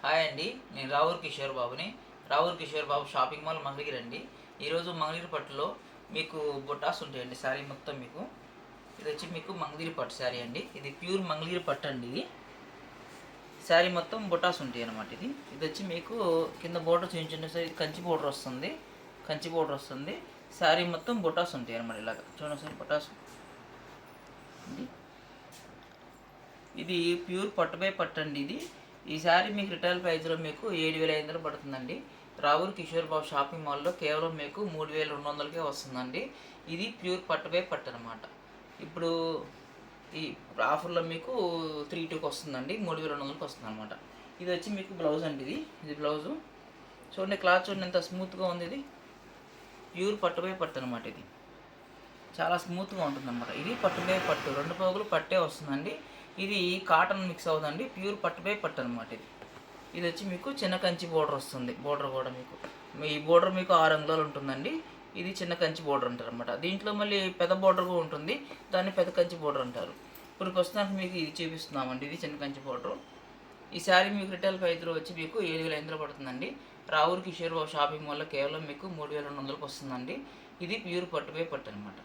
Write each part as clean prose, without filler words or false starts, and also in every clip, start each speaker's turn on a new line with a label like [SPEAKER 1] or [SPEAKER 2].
[SPEAKER 1] Hi అండి, నేను రావూర్ కిషోర్ బాబుని. రావూర్ కిషోర్ బాబు షాపింగ్ మాల్ మంగళగిరి అండి. ఈరోజు మంగళగిరి పట్టులో మీకు బొటాస్ ఉంటాయండి. శారీ మొత్తం మీకు ఇది వచ్చి మీకు మంగళగిరి పట్టు శారీ అండి. ఇది ప్యూర్ మంగళగిరి పట్టు అండి. ఇది శారీ మొత్తం బొటాస్ ఉంటాయి అన్నమాట. ఇది వచ్చి మీకు కింద బోర్డర్ చూపించండి సార్. ఇది కంచి బోర్డర్ వస్తుంది, కంచి బోర్డర్ వస్తుంది. శారీ మొత్తం బొటాస్ ఉంటాయి అన్నమాట. ఇలాగ చూడండి సార్, బొటాస్. ఇది ప్యూర్ పట్టుపై పట్టు అండి. ఈ శారీ మీకు రిటైల్ ప్రైస్లో మీకు 7,500 పడుతుందండి. రావుల్ కిషోర్ బాబు షాపింగ్ మాల్లో కేవలం మీకు 3,200కే వస్తుందండి. ఇది ప్యూర్ పట్టుపై పట్టు అనమాట. ఇప్పుడు ఈ ఆఫర్లో మీకు 3,2కి వస్తుందండి, 3,200కి వస్తుంది అనమాట. ఇది వచ్చి మీకు బ్లౌజ్ అండి. ఇది బ్లౌజు చూడండి, క్లాత్ చూడండి ఎంత స్మూత్గా ఉంది. ఇది ప్యూర్ పట్టుపై పట్టు అనమాట. ఇది చాలా స్మూత్గా ఉంటుంది అనమాట. ఇది పట్టుపై పట్టు, 2 పోగులు పట్టే వస్తుందండి. ఇది కాటన్ మిక్స్ అవుతుందండి, ప్యూర్ పట్టుపై పట్టు అనమాట. ఇది వచ్చి మీకు చిన్న కంచి బోర్డర్ వస్తుంది. బోర్డర్ కూడా మీకు ఈ బోర్డర్ మీకు 6 అంగుళాలు ఉంటుందండి. ఇది చిన్న కంచి బోర్డర్ అంటారు అనమాట. దీంట్లో మళ్ళీ పెద్ద బోర్డర్ కూడా ఉంటుంది, దాన్ని పెద్ద కంచి బోర్డర్ అంటారు. ఇప్పుడు ప్రస్తుతానికి మీకు ఇది చూపిస్తున్నామండి. ఇది చిన్న కంచి బోర్డర్. ఈ శారీ మీకు రిటైల్ ప్రైస్లో వచ్చి మీకు 7,500 పడుతుందండి. రావూర్ కిషోర్ బాబు షాపింగ్ మాల్లో కేవలం మీకు 3,200కి వస్తుందండి. ఇది ప్యూర్ పట్టుపై పట్టు అనమాట.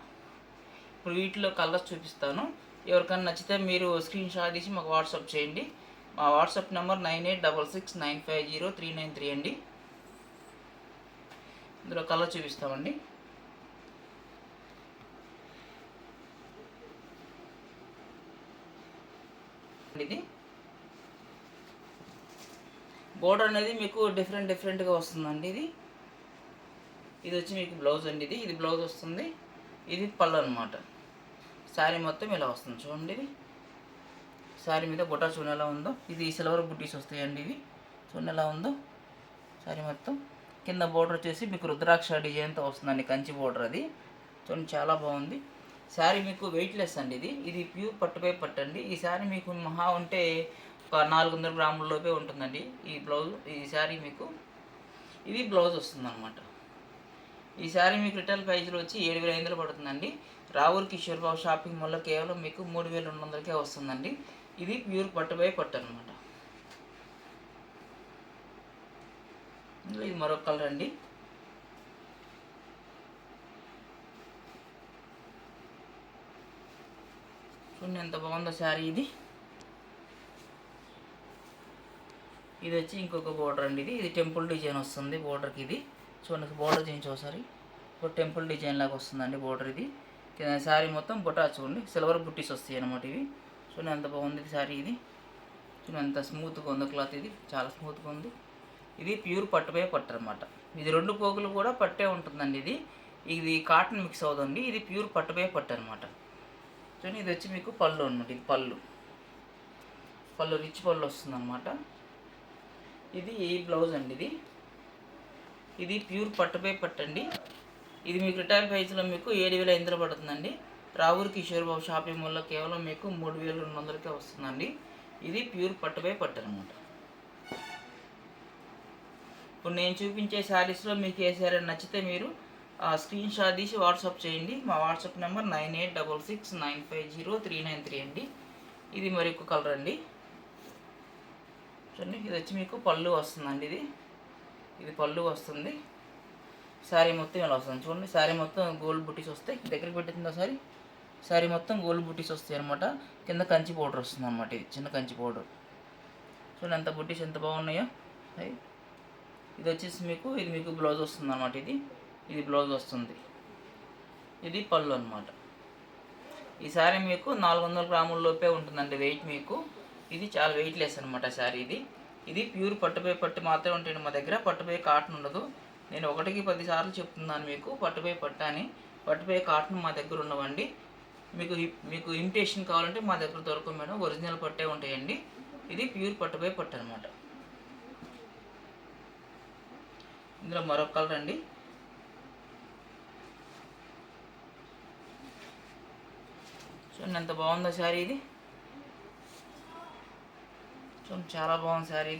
[SPEAKER 1] ఇప్పుడు వీటిలో కలర్స్ చూపిస్తాను. ఎవరికైనా నచ్చితే మీరు స్క్రీన్ షాట్ తీసి మాకు వాట్సాప్ చేయండి. మా వాట్సాప్ నెంబర్ 9866950393 అండి. ఇందులో కలర్ చూపిస్తామండి. ఇది బోర్డర్ అనేది మీకు డిఫరెంట్గా వస్తుందండి. ఇది వచ్చి మీకు బ్లౌజ్ అండి. ఇది బ్లౌజ్ వస్తుంది. ఇది పళ్ళు అనమాట. శారీ మొత్తం ఇలా వస్తుంది చూడండి. ఇది శారీ మీద బుట్ట చూడండి ఎలా ఉందో. ఇది సిల్వర్ బుట్టీస్ వస్తాయండి. ఇవి చూడండి ఎలా ఉందో. శారీ మొత్తం కింద బోర్డర్ వచ్చేసి మీకు రుద్రాక్ష డిజైన్తో వస్తుందండి, కంచి బోర్డర్. అది చూడండి చాలా బాగుంది. శారీ మీకు వెయిట్లెస్ అండి. ఇది ప్యూర్ పట్టుపై పట్టు అండి. ఈ శారీ మీకు మహా ఉంటే ఒక 400 గ్రాములలోపే ఉంటుందండి. ఈ శారీ మీకు ఇది బ్లౌజ్ వస్తుంది అనమాట. ఈ శారీ మీకు రిటైల్ ప్రైస్లో వచ్చి 7,500 పడుతుందండి. రావూర్ కిషోర్ బాబు షాపింగ్ మాల్లో కేవలం మీకు 3,200కే వస్తుందండి. ఇది ప్యూర్ పట్టుపై పట్టు అనమాట. ఇది మరొక కలర్ అండి. చూడండి ఎంత బాగుందో శారీ. ఇది వచ్చి ఇంకొక బోర్డర్ అండి. ఇది టెంపుల్ డిజైన్ వస్తుంది బోర్డర్కి. ఇది చూడండి, బోర్డర్ చేయించి ఒకసారి. ఇప్పుడు టెంపుల్ డిజైన్ లాగా వస్తుందండి బోర్డర్. ఇది శారీ మొత్తం బుట్ట చూడండి, సిల్వర్ బుట్టీస్ వస్తాయి అనమాట. ఇవి చూడండి ఎంత బాగుంది శారీ. చూడండి ఎంత స్మూత్గా ఉందో క్లాత్. ఇది చాలా స్మూత్గా ఉంది. ఇది ప్యూర్ పట్టుపై పట్టు అనమాట. ఇది 2 పోగులు కూడా పట్టే ఉంటుందండి. ఇది కాటన్ మిక్స్ అవుతుంది. ఇది ప్యూర్ పట్టుపై పట్టు అనమాట. చూడండి, ఇది వచ్చి మీకు పళ్ళు అనమాట. ఇది పళ్ళు రిచ్ పళ్ళు వస్తుంది అనమాట. ఇది బ్లౌజ్ అండి. ఇది ప్యూర్ పట్టుపై పట్టు అండి. ఇది మీకు రిటైల్ ప్రైస్లో మీకు 7,500 పడుతుందండి. రావూర్ కిషోర్ బాబు షాపింగ్ మాల్లో కేవలం మీకు 3,200కే వస్తుందండి. ఇది ప్యూర్ పట్టుపై పట్టు అనమాట. ఇప్పుడు నేను చూపించే శారీస్లో మీకు ఏ శారీ నచ్చితే మీరు స్క్రీన్ షాట్ తీసి వాట్సాప్ చేయండి. మా వాట్సాప్ నెంబర్ 9866950393 అండి. ఇది మరొక కలర్ అండి. చూడండి, ఇది వచ్చి మీకు పళ్ళు వస్తుందండి. ఇది పళ్ళు వస్తుంది. శారీ మొత్తం ఇలా వస్తుంది చూడండి. శారీ మొత్తం గోల్డ్ బుట్టీస్ వస్తాయి. దగ్గరికి పెట్టిందో శారీ మొత్తం గోల్డ్ బుట్టీస్ వస్తాయి అనమాట. కింద కంచి పౌడర్ వస్తుంది అనమాట. ఇది చిన్న కంచి పౌడర్. చూడండి ఎంత బుట్టీస్ ఎంత బాగున్నాయో. ఇది వచ్చేసి మీకు బ్లౌజ్ వస్తుంది అనమాట. ఇది బ్లౌజ్ వస్తుంది. ఇది పళ్ళు అనమాట. ఈ శారీ మీకు 400 గ్రాములలోపే ఉంటుందండి వెయిట్ మీకు. ఇది చాలా వెయిట్లెస్ అనమాట శారీ. ఇది ప్యూర్ పట్టుపై పట్టు మాత్రమే ఉంటుంది మా దగ్గర. పట్టుపై కాటన్ ఉండదు. నేను 1కి 10 సార్లు చెప్తున్నాను మీకు పట్టుపై పట్టు అని. పట్టుపై కాటన్ మా దగ్గర ఉండవండి. మీకు ఇమిటేషన్ కావాలంటే మా దగ్గర దొరకదు మేడం. ఒరిజినల్ పట్టే ఉంటాయండి. ఇది ప్యూర్ పట్టుపై పట్టు అనమాట. ఇందులో మరొక కలర్ అండి. చూడండి ఎంత బాగుందో శారీ. చూడండి చాలా బాగుంది శారీ.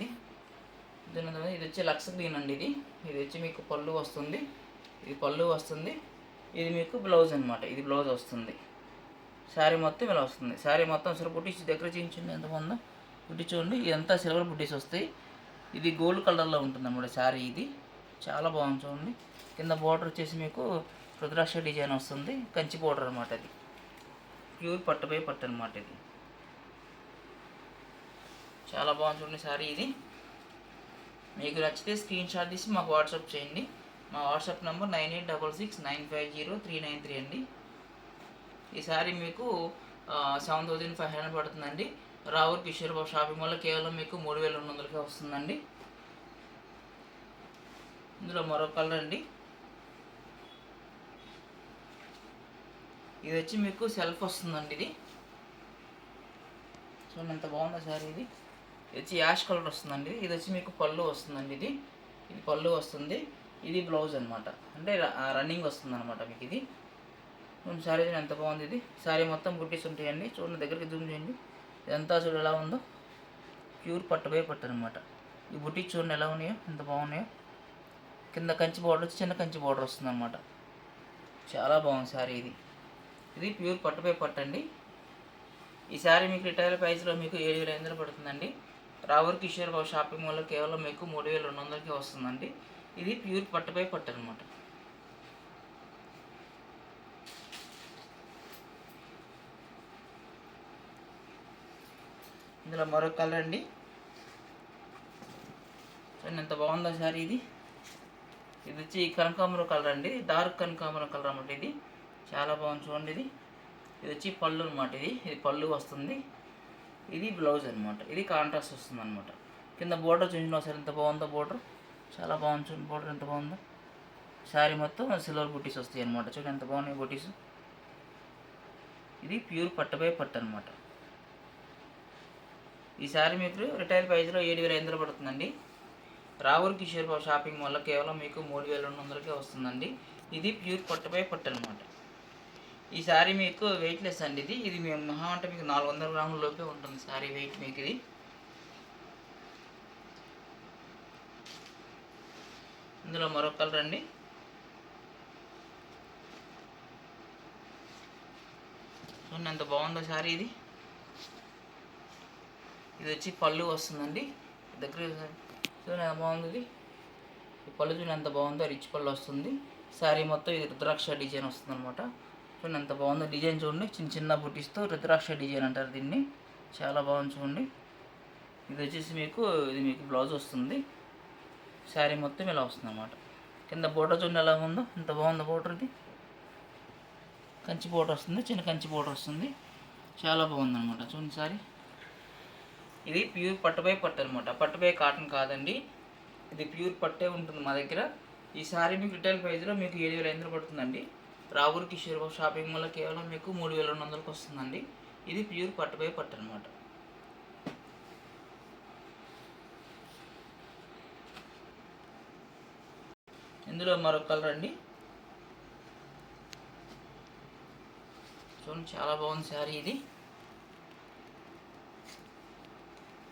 [SPEAKER 1] ఇది వచ్చి లక్స్ గ్రీన్ అండి. ఇది వచ్చి మీకు పళ్ళు వస్తుంది. ఇది మీకు బ్లౌజ్ అనమాట. ఇది బ్లౌజ్ వస్తుంది. శారీ మొత్తం ఇలా వస్తుంది. శారీ మొత్తం అసలు బుట్టీస్ దగ్గర చేయించండి ఎంత బాగుందో. బుట్టి చూడండి, ఇదంతా సిల్వర్ బుట్టీస్ వస్తాయి. ఇది గోల్డ్ కలర్లో ఉంటుంది అన్నమాట శారీ. ఇది చాలా బాగుంది చూడండి. కింద బోర్డర్ వచ్చేసి మీకు రుద్రాక్ష డిజైన్ వస్తుంది, కంచి బోర్డర్ అనమాట. ఇది ప్యూర్ పట్టుపై పట్టు అనమాట. ఇది చాలా బాగుంది చూడండి శారీ. ఇది మీకు నచ్చితే స్క్రీన్ షాట్ తీసి మాకు వాట్సాప్ చేయండి. మా వాట్సాప్ నెంబర్ 9866950393 అండి. ఈ శారీ మీకు 7500 పడుతుందండి. రావూర్ కిషోర్ బాబు షాపింగ్ మాల్లో కేవలం మీకు 3200కే వస్తుందండి. ఇందులో మరొక కలర్ అండి. ఇది వచ్చి మీకు సెల్ఫ్ వస్తుందండి. ఇది చూడండి ఎంత బాగుందో శారీ. ఇది వచ్చి యాష్ కలర్ వస్తుందండి. ఇది వచ్చి మీకు పళ్ళు వస్తుందండి. ఇది పళ్ళు వస్తుంది. ఇది బ్లౌజ్ అనమాట, అంటే రన్నింగ్ వస్తుంది అనమాట మీకు. ఇది శారీ ఎంత బాగుంది. ఇది శారీ మొత్తం బుట్టీస్ ఉంటాయండి. చూడండి, దగ్గరికి జూమ్ చేయండి. ఇదంతా చూడు ఎలా ఉందో, ప్యూర్ పట్టుపై పట్టు అనమాట. ఈ బుట్టీస్ చూడండి ఎలా ఉన్నాయో, ఎంత బాగున్నాయో. కింద కంచి బోర్డర్ వచ్చి చిన్న కంచి బోర్డర్ వస్తుంది అనమాట. చాలా బాగుంది శారీ. ఇది ప్యూర్ పట్టుపై పట్టు అండి. ఈ శారీ మీకు రిటైల్ ప్రైస్లో మీకు 7500 పడుతుందండి. రావూర్ కిషోర్ బాబు షాపింగ్ మాల్లో కేవలం మీకు 3200కే వస్తుందండి. ఇది ప్యూర్ పట్టుపై పట్టు అనమాట. ఇందులో మరొక కలర్ అండి. చూడండి ఎంత బాగుందో శారీ. ఇది వచ్చి కనకాంబరం కలర్ అండి, డార్క్ కనకాంబరం కలర్ అన్నమాట. ఇది చాలా బాగుంది చూడండి. ఇది వచ్చి పళ్ళు అనమాట. ఇది పళ్ళు వస్తుంది. ఇది బ్లౌజ్ అనమాట. ఇది కాంట్రాస్ట్ వస్తుంది అనమాట. కింద బోర్డర్ చూసిన సార్ ఎంత బాగుందో, బోర్డర్ చాలా బాగుంది చూడండి. బోర్డర్ ఎంత బాగుందో. శారీ మొత్తం సిల్వర్ బుట్టీస్ వస్తాయి అనమాట. చూడండి ఎంత బాగున్నాయి బుట్టీస్. ఇది ప్యూర్ పట్టుపై పట్టు అనమాట. ఈ శారీ మీకు రిటైల్ ప్రైస్లో 7500 పడుతుందండి. రావూర్ కిషోర్ బాబు షాపింగ్ మాల్లో కేవలం మీకు 3200కే వస్తుందండి. ఇది ప్యూర్ పట్టుపై పట్టు అనమాట. ఈ శారీ మీకు వెయిట్లెస్ అండి. ఇది మేము మహా అంటే మీకు 400 గ్రాముల లోపే ఉంటుంది శారీ వెయిట్ మీకు. ఇది ఇందులో మరొక కలర్ అండి. చూడండి ఎంత బాగుందో శారీ. ఇది వచ్చి పళ్ళు వస్తుందండి. దగ్గర చూడండి ఎంత బాగుంది. ఈ పళ్ళు చూడండి ఎంత బాగుందో, రిచ్ పళ్ళు వస్తుంది. శారీ మొత్తం ఇది రుద్రాక్ష డిజైన్ వస్తుంది అనమాట. చూడండి ఎంత బాగుందో డిజైన్. చూడండి చిన్న చిన్న బుట్టీస్తో రుద్రాక్ష డిజైన్ అంటారు దీన్ని. చాలా బాగుంది చూడండి. ఇది వచ్చేసి మీకు బ్లౌజ్ వస్తుంది. శారీ మొత్తం ఇలా వస్తుంది అనమాట. కింద బోర్డర్ చూడండి ఎలా ఉందో, ఎంత బాగుందో బోర్డర్. ఇది కంచి బోర్డర్ వస్తుంది, చిన్న కంచి బోర్డర్ వస్తుంది. చాలా బాగుంది అనమాట చూడండి శారీ. ఇది ప్యూర్ పట్టుపై పట్టు అనమాట. పట్టుపై కాటన్ కాదండి, ఇది ప్యూర్ పట్టే ఉంటుంది మా దగ్గర. ఈ శారీ మీకు రిటైల్ ప్రైస్లో మీకు 7500 పడుతుందండి. రావూర్ కిషోర్ బాబు షాపింగ్ మాల్లో కేవలం మీకు 3200కి వస్తుందండి. ఇది ప్యూర్ పట్టుపై పట్టు అనమాట. ఇందులో మరొక కలర్ అండి. చూడండి చాలా బాగుంది శారీ.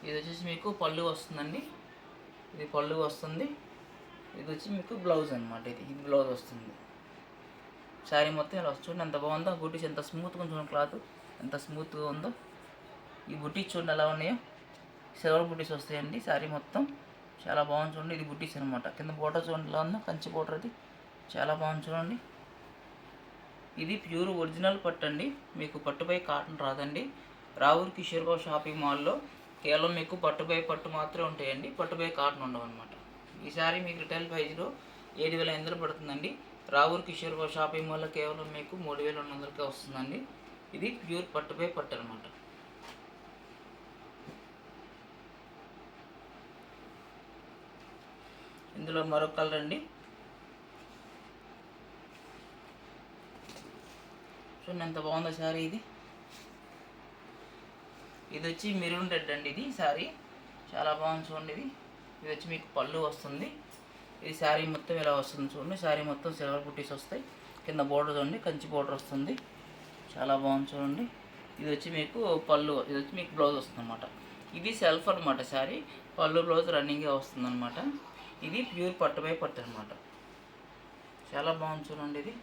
[SPEAKER 1] ఇది వచ్చేసి మీకు పళ్ళు వస్తుందండి. ఇది పళ్ళు వస్తుంది. ఇది వచ్చి మీకు బ్లౌజ్ అనమాట. ఇది బ్లౌజ్ వస్తుంది. శారీ మొత్తం ఇలా చూడండి ఎంత బాగుందో. బుట్టీస్ ఎంత స్మూత్గా చూడండి, క్లాత్ ఎంత స్మూత్గా ఉందో. ఈ బుట్టీస్ చూడండి ఎలా ఉన్నాయో, సిల్వర్ బుట్టీస్ వస్తాయండి శారీ మొత్తం. చాలా బాగుంది చూడండి. ఇది బుట్టీస్ అనమాట. కింద బోర్డర్ చూడండి ఎలా ఉందో, కంచి బోర్డర్. అది చాలా బాగుంది చూడండి. ఇది ప్యూర్ ఒరిజినల్ పట్టు అండి. మీకు పట్టుపై కాటన్ రాదండి. రావూర్ కిషోర్ బాబు షాపింగ్ మాల్లో కేవలం మీకు పట్టుపై పట్టు మాత్రమే ఉంటాయండి, పట్టుపై కాటన్ ఉండవు అనమాట. ఈ శారీ మీకు రిటైల్ ప్రైస్లో 7500 పడుతుందండి. రావూర్ కిషోర్ బాబు షాపింగ్ మాల్లో కేవలం మీకు 3200కే వస్తుందండి. ఇది ప్యూర్ పట్టుపై పట్టు అనమాట. ఇందులో మరొక కలర్ అండి. చూడండి ఎంత బాగుందో శారీ. ఇది వచ్చి మెరూన్ రెడ్ అండి. ఇది శారీ చాలా బాగుంది చూడండి. ఇది వచ్చి మీకు పళ్ళు వస్తుంది. ఇది శారీ మొత్తం ఇలా వస్తుంది చూడండి. శారీ మొత్తం సిల్వర్ బుట్టీస్ వస్తాయి. కింద బోర్డర్ చూడండి, కంచి బోర్డర్ వస్తుంది. చాలా బాగుంది చూడండి. ఇది వచ్చి మీకు పళ్ళు, ఇది వచ్చి మీకు బ్లౌజ్ వస్తుంది అనమాట. ఇది సెల్ఫ్ అనమాట శారీ. పళ్ళు బ్లౌజ్ రన్నింగే వస్తుంది అనమాట. ఇది ప్యూర్ పట్టుపై పట్టు అనమాట. చాలా బాగుంది చూడండి. ఇది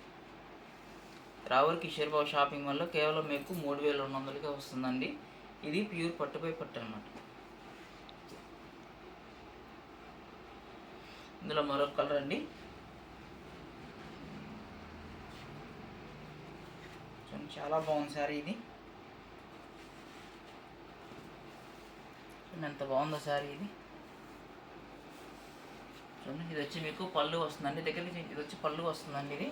[SPEAKER 1] రావూర్ కిషోర్ బాబు షాపింగ్ మాల్లో కేవలం మీకు 3200కే వస్తుందండి. ఇది ప్యూర్ పట్టుపై పట్టు అనమాట. ఇందులో మరొక కలర్ అండి. చాలా బాగుంది శారీ ఇది. ఎంత బాగుందో శారీ ఇది. చూడండి, ఇది వచ్చి మీకు పళ్ళు వస్తుందండి. దగ్గరికి ఇది వచ్చి పళ్ళు వస్తుందండి. ఇది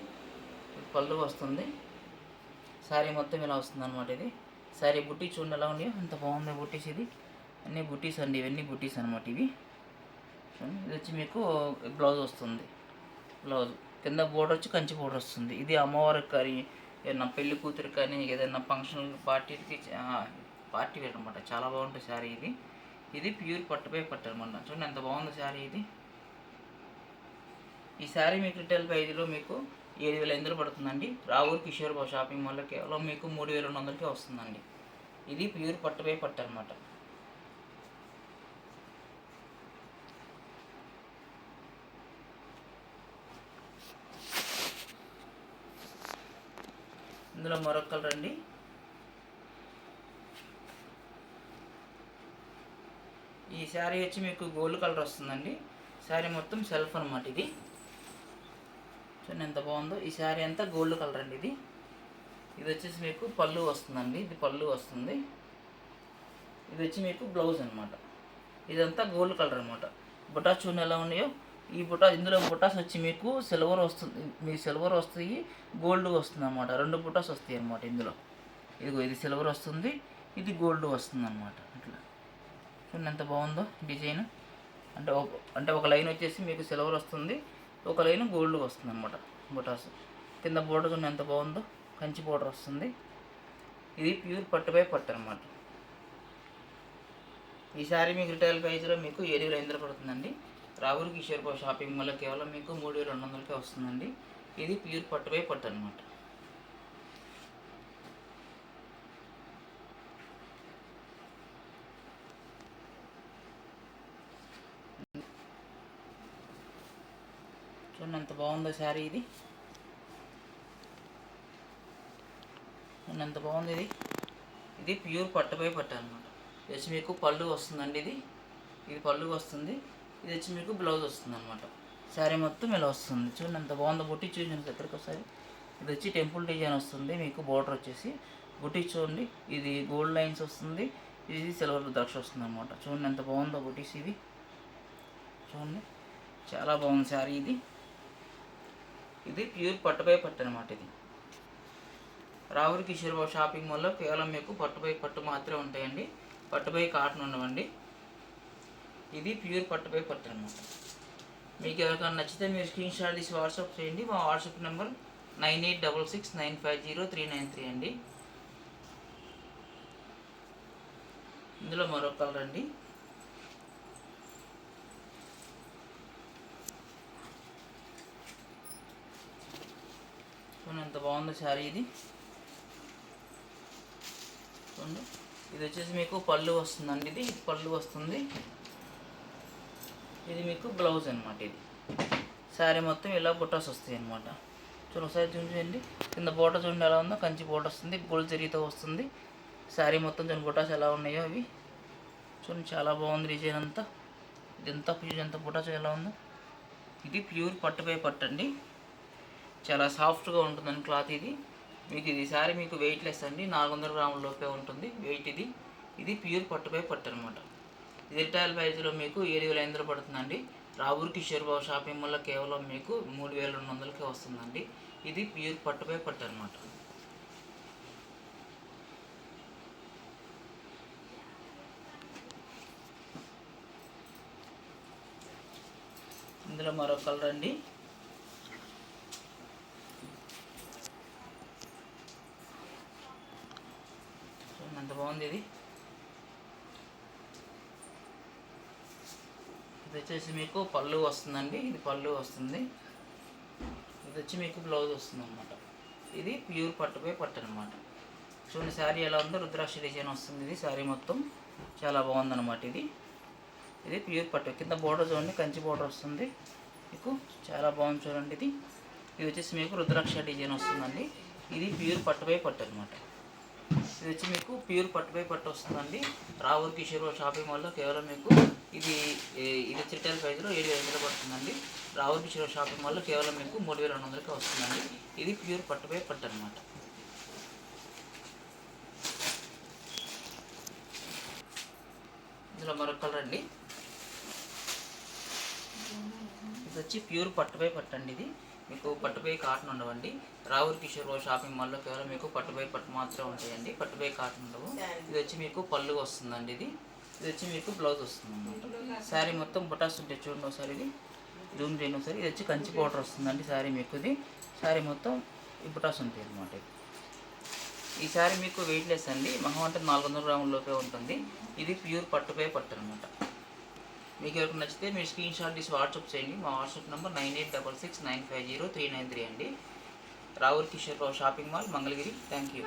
[SPEAKER 1] పళ్ళు వస్తుంది. శారీ మొత్తం ఇలా వస్తుంది అనమాట. ఇది శారీ బుట్టి చూడండి ఎలా ఉన్నాయో, ఎంత బాగుంది బుట్టీస్. ఇది అన్నీ బుట్టీస్ అండి, ఇవన్నీ బుట్టీస్ అనమాట ఇవి. ఇది వచ్చి మీకు బ్లౌజ్ వస్తుంది. బ్లౌజ్ కింద బోర్డర్ వచ్చి కంచి బోర్డర్ వస్తుంది. ఇది అమ్మవారికి కానీ ఏదైనా పెళ్లి కూతురు కానీ ఏదైనా ఫంక్షన్ పార్టీ వేర్ అనమాట. చాలా బాగుంటుంది శారీ ఇది. ఇది ప్యూర్ పట్టుపై పట్టు అనమాట. చూడండి ఎంత బాగుంది శారీ ఇది. ఈ శారీ మీకు రిటైల్ ప్రైజ్లో మీకు 7,500 పడుతుందండి. రావూర్ కిషోర్ బాబు షాపింగ్ మాల్లో కేవలం మీకు 3,200కే వస్తుందండి. ఇది ప్యూర్ పట్టుపై పట్టు అనమాట. ఇందులో మరొక కలర్ అండి. ఈ శారీ వచ్చి మీకు గోల్డ్ కలర్ వస్తుందండి. శారీ మొత్తం సెల్ఫ్ అనమాట. ఇది చూడండి ఎంత బాగుందో. ఈ శారీ అంతా గోల్డ్ కలర్ అండి. ఇది వచ్చేసి మీకు పళ్ళు వస్తుందండి. ఇది పళ్ళు వస్తుంది. ఇది వచ్చి మీకు బ్లౌజ్ అనమాట. ఇదంతా గోల్డ్ కలర్ అనమాట. బుటాస్ చూడండి ఎలా ఉన్నాయో. ఈ ఇందులో బుటాస్ వచ్చి మీకు సిల్వర్ వస్తుంది. మీకు సిల్వర్ వస్తాయి, గోల్డ్ వస్తుంది అనమాట. 2 బుటాస్ వస్తాయి అనమాట ఇందులో. ఇదిగో ఇది సిల్వర్ వస్తుంది, ఇది గోల్డ్ వస్తుంది అనమాట. అట్లా చూడండి ఎంత బాగుందో డిజైన్. అంటే ఒక లైన్ వచ్చేసి మీకు సిల్వర్ వస్తుంది, ఒక లైన్ గోల్డ్ వస్తుంది అనమాట. బుటాస్ కింద బోర్డర్ చూడండి ఎంత బాగుందో, కంచి బోర్డర్ వస్తుంది. ఇది ప్యూర్ పట్టుపై పట్టు అనమాట. ఈ శారీ మీకు రిటైల్ ప్రైస్లో మీకు 7,500 పడుతుందండి. రావూర్ కిషోర్ బాబు షాపింగ్ మాల్లో కేవలం మీకు 3,200కే వస్తుందండి. ఇది ప్యూర్ పట్టుపై పట్టు అనమాట. చూడండి ఎంత బాగుందో శారీ ఇది. చూడండి ఎంత బాగుంది ఇది. ఇది ప్యూర్ పట్టుపై పట్టు అనమాట. ఇది వచ్చి మీకు పళ్ళు వస్తుందండి. ఇది పళ్ళు వస్తుంది. ఇది వచ్చి మీకు బ్లౌజ్ వస్తుంది అనమాట. శారీ మొత్తం ఇలా వస్తుంది. చూడండి ఎంత బాగుందో. బుట్టి చూడండి దగ్గరికి ఒకసారి. ఇది వచ్చి టెంపుల్ డిజైన్ వస్తుంది. మీకు బోర్డర్ వచ్చేసి బుట్టి చూడండి. ఇది గోల్డ్ లైన్స్ వస్తుంది, ఇది సిల్వర్ ద్రాక్ష వస్తుంది అనమాట. చూడండి ఎంత బాగుందో బుటీస్ ఇది. చూడండి చాలా బాగుంది శారీ ఇది. ఇది ప్యూర్ పట్టుపై పట్టు అనమాట. ఇది రావూర్ కిషోర్ బాబు షాపింగ్ మాల్లో కేవలం మీకు పట్టుపై పట్టు మాత్రమే ఉంటాయండి. పట్టుపై కాటన్ ఉండవండి. ఇది ప్యూర్ పట్టుపై పట్టు అనమాట. మీకు ఎవరికైనా నచ్చితే మీరు స్క్రీన్ షాట్ తీసి వాట్సాప్ చేయండి. మా వాట్సాప్ నెంబర్ 9866950393 అండి. ఇందులో మరొక కలర్ అండి. చూడండి ఎంత బాగుందో శారీ ఇది. చూడండి ఇది వచ్చేసి మీకు పళ్ళు వస్తుందండి. ఇది పళ్ళు వస్తుంది. ఇది మీకు బ్లౌజ్ అనమాట. ఇది శారీ మొత్తం ఇలా బుట్టాస్ వస్తాయి అనమాట. చూడండి ఒకసారి చూడండి. కింద బోర్డర్ చూడండి ఎలా ఉందో, కంచి బోర్డర్ వస్తుంది, గోల్డ్ జరీతో వస్తుంది. శారీ మొత్తం చూడండి బుట్టాస్ ఎలా ఉన్నాయో అవి. చూడండి చాలా బాగుంది డిజైన్ అంతా. ఇదంతా బుట్టాస్ ఎలా ఉందో. ఇది ప్యూర్ పట్టుపై పట్టు అండి. చాలా సాఫ్ట్గా ఉంటుందండి క్లాత్ ఇది. మీకు ఇది శారీ మీకు వెయిట్లెస్ అండి. 400 గ్రాముల లోపే ఉంటుంది వెయిట్ ఇది. ఇది ప్యూర్ పట్టుపై పట్టు అనమాట. ఇది రిటైల్ ప్రైస్లో మీకు 7,500 పడుతుందండి. రావూర్ కిషోర్ బాబు షాపింగ్ మాల్లో కేవలం మీకు 3,200కే వస్తుందండి. ఇది ప్యూర్ పట్టుపై పట్టు అనమాట. ఇందులో మరో కలర్ అండి. ఎంత బాగుంది ఇది. ఇది వచ్చేసి మీకు పళ్ళు వస్తుందండి. ఇది పళ్ళు వస్తుంది. ఇది వచ్చి మీకు బ్లౌజ్ వస్తుంది అనమాట. ఇది ప్యూర్ పట్టుపై పట్టు అనమాట. చూడండి శారీ ఎలా ఉందో, రుద్రాక్ష డిజైన్ వస్తుంది. ఇది శారీ మొత్తం చాలా బాగుందన్నమాట. ఇది ప్యూర్ పట్టు. కింద బోర్డర్ చూడండి, కంచి బోర్డర్ వస్తుంది మీకు. చాలా బాగుంది చూడండి. ఇది వచ్చేసి మీకు రుద్రాక్ష డిజైన్ వస్తుందండి. ఇది ప్యూర్ పట్టుపై పట్టు అనమాట. ఇది ఇది వచ్చి మీకు ప్యూర్ పట్టుపై పట్టు వస్తుందండి. రావూర్ కిషోర్ షాపింగ్ మాల్లో కేవలం మీకు ఇది వచ్చి రిటైల్ ప్రైస్లో 7,500 పడుతుందండి. రావూర్ కిషోర్ షాపింగ్ మాల్లో కేవలం మీకు 3,200కి వస్తుందండి. ఇది ప్యూర్ పట్టుపై పట్టు అనమాట. ఇందులో మరొక కలర్ అండి. ఇది వచ్చి ప్యూర్ పట్టుపై పట్టు అండి. ఇది మీకు పట్టుపై కాటన్ ఉండవండి. రావూర్ కిషోర్ షాపింగ్ మాల్లో కేవలం మీకు పట్టుపై పట్టు మాత్రమే ఉంటాయండి. పట్టుపై కాటన్ ఉండవు. ఇది వచ్చి మీకు పళ్ళు వస్తుందండి. ఇది వచ్చి మీకు బ్లౌజ్ వస్తుంది అన్నమాట. శారీ మొత్తం బుటాస్ ఉంటాయి చూడండి ఒకసారి. ఇది జూమ్ చేయండి ఒకసారి. ఇది వచ్చి కంచి పౌడర్ వస్తుందండి శారీ మీకు. ఇది శారీ మొత్తం ఈ బుటాస్ ఉంటాయి అన్నమాట. ఈ శారీ మీకు వెయిట్లెస్ అండి. మహా అంటే 400 గ్రాములలోపే ఉంటుంది. ఇది ప్యూర్ పట్టుపై పట్టు అనమాట. మీకు ఎవరికి నచ్చితే మీరు స్క్రీన్ షాట్ తీసి వాట్సాప్ చేయండి. మా వాట్సాప్ నెంబర్ 9866950393 అండి. Ravur Kishore shopping mall, Mangalagiri. Thank you.